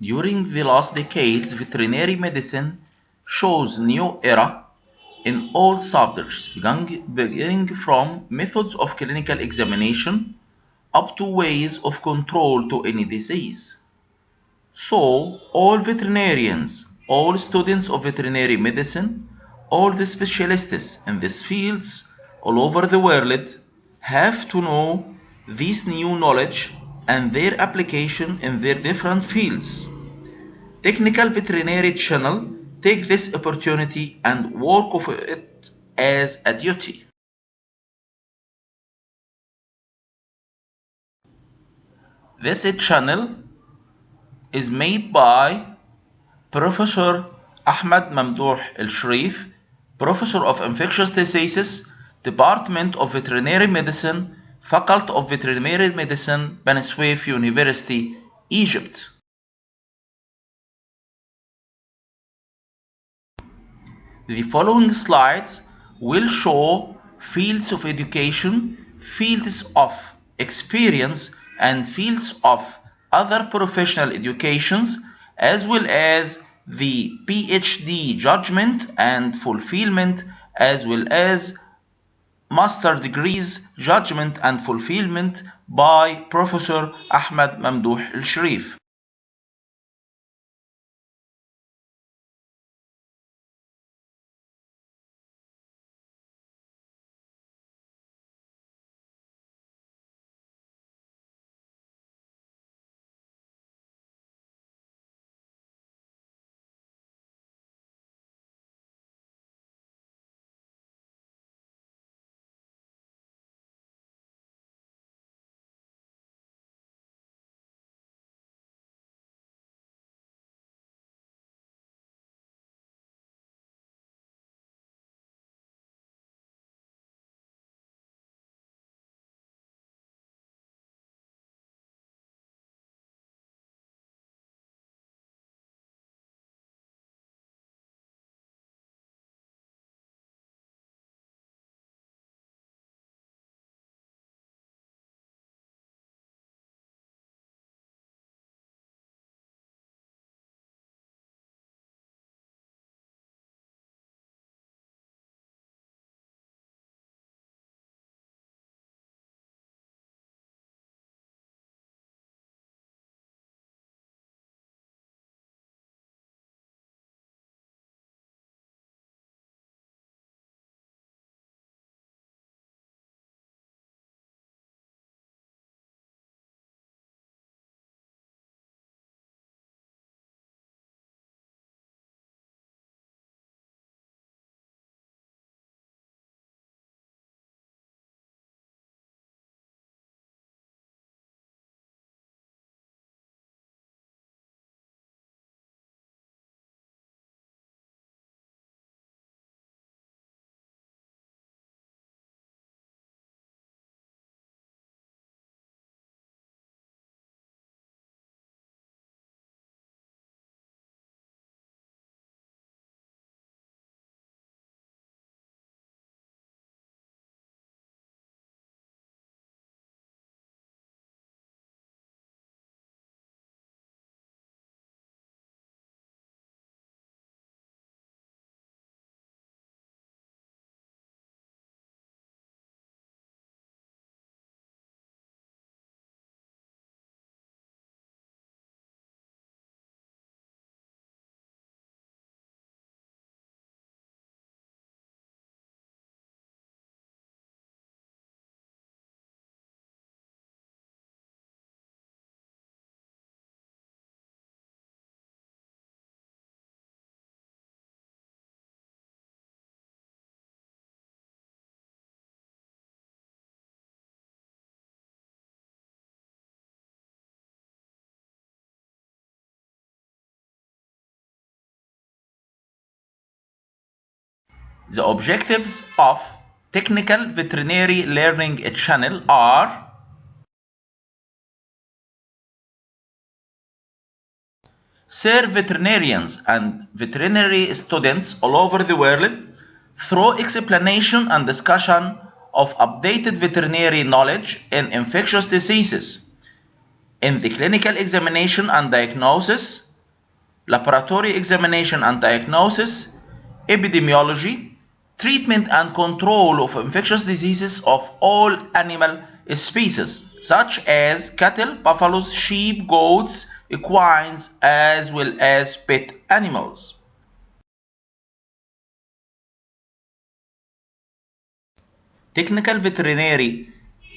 During the last decades, veterinary medicine shows new era in all subjects, beginning from methods of clinical examination up to ways of control to any disease. So, all veterinarians, all students of veterinary medicine, all the specialists in these fields all over the world have to know this new knowledge and their application in their different fields. Technical Veterinary Channel take this opportunity and work of it as a duty. This channel is made by Professor Ahmed Mamdouh El-Sharif, Professor of Infectious Diseases, Department of Veterinary Medicine, Faculty of Veterinary Medicine, Bani Suef University, Egypt. The following slides will show fields of education, fields of experience, and fields of other professional educations, as well as the PhD judgment and fulfillment, as well as master degrees judgment and fulfillment by Professor Ahmed Mamdouh El-Sharif. The objectives of Technical Veterinary Learning Channel are: serve veterinarians and veterinary students all over the world through explanation and discussion of updated veterinary knowledge in infectious diseases, in the clinical examination and diagnosis, laboratory examination and diagnosis, epidemiology, treatment and control of infectious diseases of all animal species, such as cattle, buffaloes, sheep, goats, equines, as well as pet animals. Technical Veterinary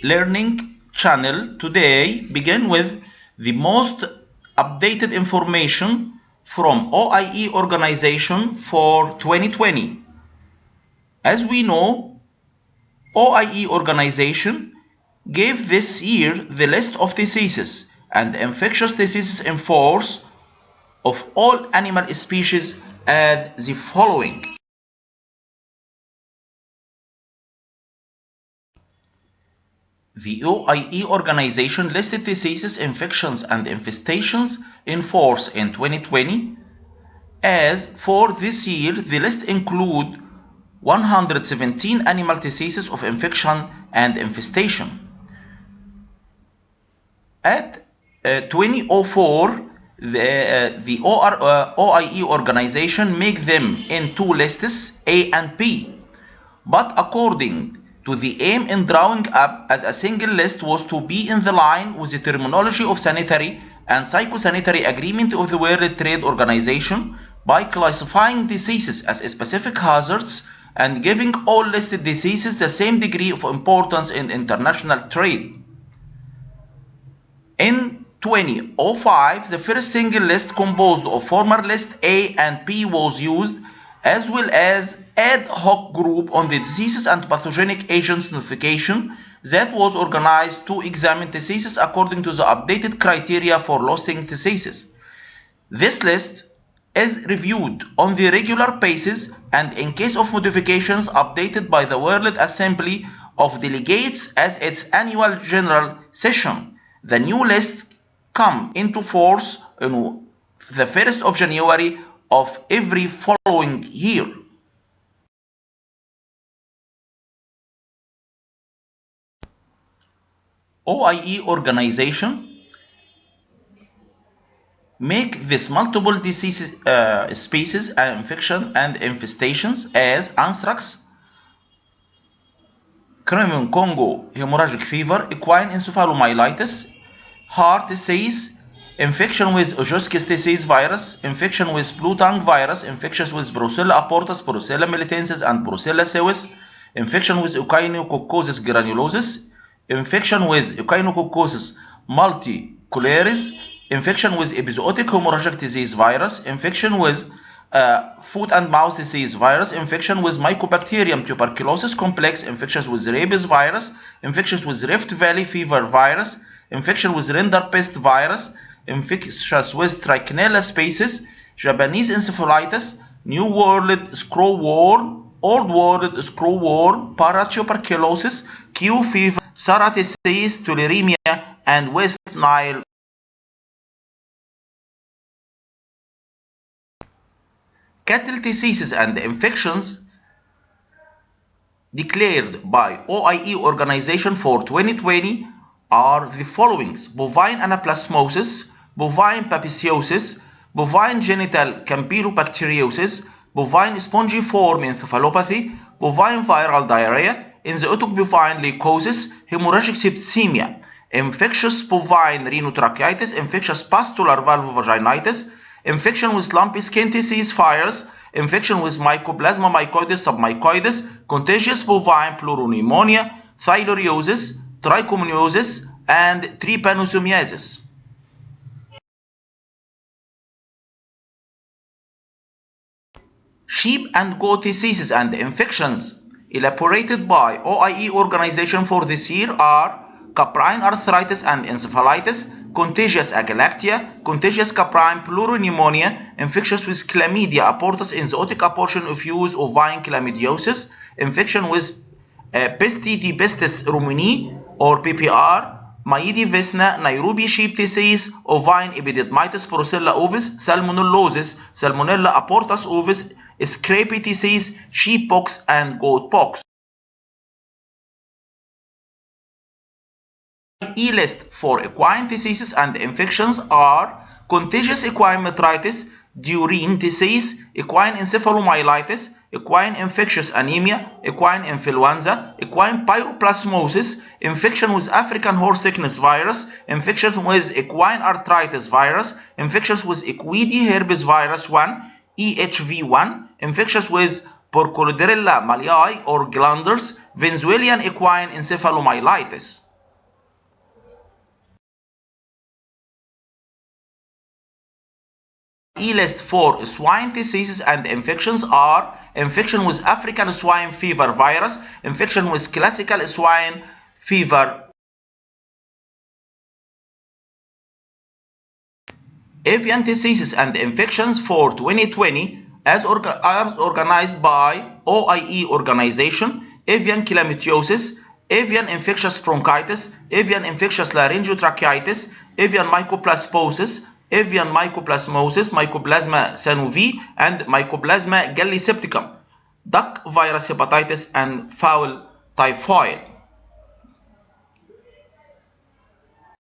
Learning Channel today begin with the most updated information from OIE organization for 2020. As we know, OIE organization gave this year the list of diseases and infectious diseases in force of all animal species as the following. The OIE organization listed diseases, infections, and infestations in force in 2020. As for this year, the list includes 117 animal diseases of infection and infestation. At 2004, the OIE organization make them in two lists, A and B. But according to the aim in drawing up as a single list was to be in the line with the terminology of sanitary and psychosanitary agreement of the World Trade Organization by classifying diseases as specific hazards and giving all listed diseases the same degree of importance in international trade. In 2005, the first single list composed of former list A and B was used, as well as ad hoc group on the diseases and pathogenic agents notification that was organized to examine diseases according to the updated criteria for listing diseases. This list is reviewed on the regular basis and in case of modifications updated by the World Assembly of Delegates at its annual general session. The new list come into force on the 1st of January of every following year. OIE organization make this multiple disease species and infection and infestations as anthrax, Crimean Congo hemorrhagic fever, equine encephalomyelitis, heart disease, infection with Ogoskis disease virus, infection with blue tongue virus, infectious with Brucella abortus, Brucella militensis, and Brucella suis, infection with echinococcus granulosis, infection with echinococcus multicularis, infection with epizootic hemorrhagic disease virus, infection with foot and mouth disease virus, infection with Mycobacterium tuberculosis complex, infectious with rabies virus, infectious with Rift Valley fever virus, infection with rinderpest virus, infectious with Trichinella species, Japanese encephalitis, New World screwworm, Old World screwworm, paratuberculosis, Q fever, Sara disease, tularemia, and West Nile. Cattle diseases and infections declared by OIE organization for 2020 are the following: bovine anaplasmosis, bovine babesiosis, bovine genital campylobacteriosis, bovine spongiform encephalopathy, bovine viral diarrhea, enzootic bovine leukosis, hemorrhagic septicemia, infectious bovine rhinotracheitis, infectious pustular vulvovaginitis, infection with lumpy skin disease virus, infection with Mycoplasma mycoides submycoides, contagious bovine pleuropneumonia, theileriosis, trichomoniasis, and trypanosomiasis. Sheep and goat diseases and infections elaborated by OIE organization for this year are caprine arthritis and encephalitis, contagious agalactia, contagious caprine pleuropneumonia, infectious with chlamydia abortus, enzootic abortion of use ovine chlamydiosis, infection with Pistidipistis rumini or PPR, Maidi Vesna, Nairobi sheep disease, ovine epididymitis, Brucella ovis, salmonellosis, Salmonella abortus ovis, scrapie disease, sheep pox, and goat pox. E-list for equine diseases and infections are contagious equine metritis, diarrhea disease, equine encephalomyelitis, equine infectious anemia, equine influenza, equine pyroplasmosis, infection with African horse sickness virus, infection with equine arthritis virus, infections with equidae herpes virus 1, EHV1, infections with Burkholderia malii or glanders, Venezuelan equine encephalomyelitis. E-list for swine diseases and infections are infection with African swine fever virus, infection with classical swine fever, avian diseases and infections for 2020 as organized by OIE organization, avian chlamydosis, avian infectious bronchitis, avian infectious laryngotracheitis, avian mycoplasmosis, avian mycoplasmosis, Mycoplasma sanovi, and Mycoplasma gallisepticum, duck virus hepatitis, and fowl typhoid.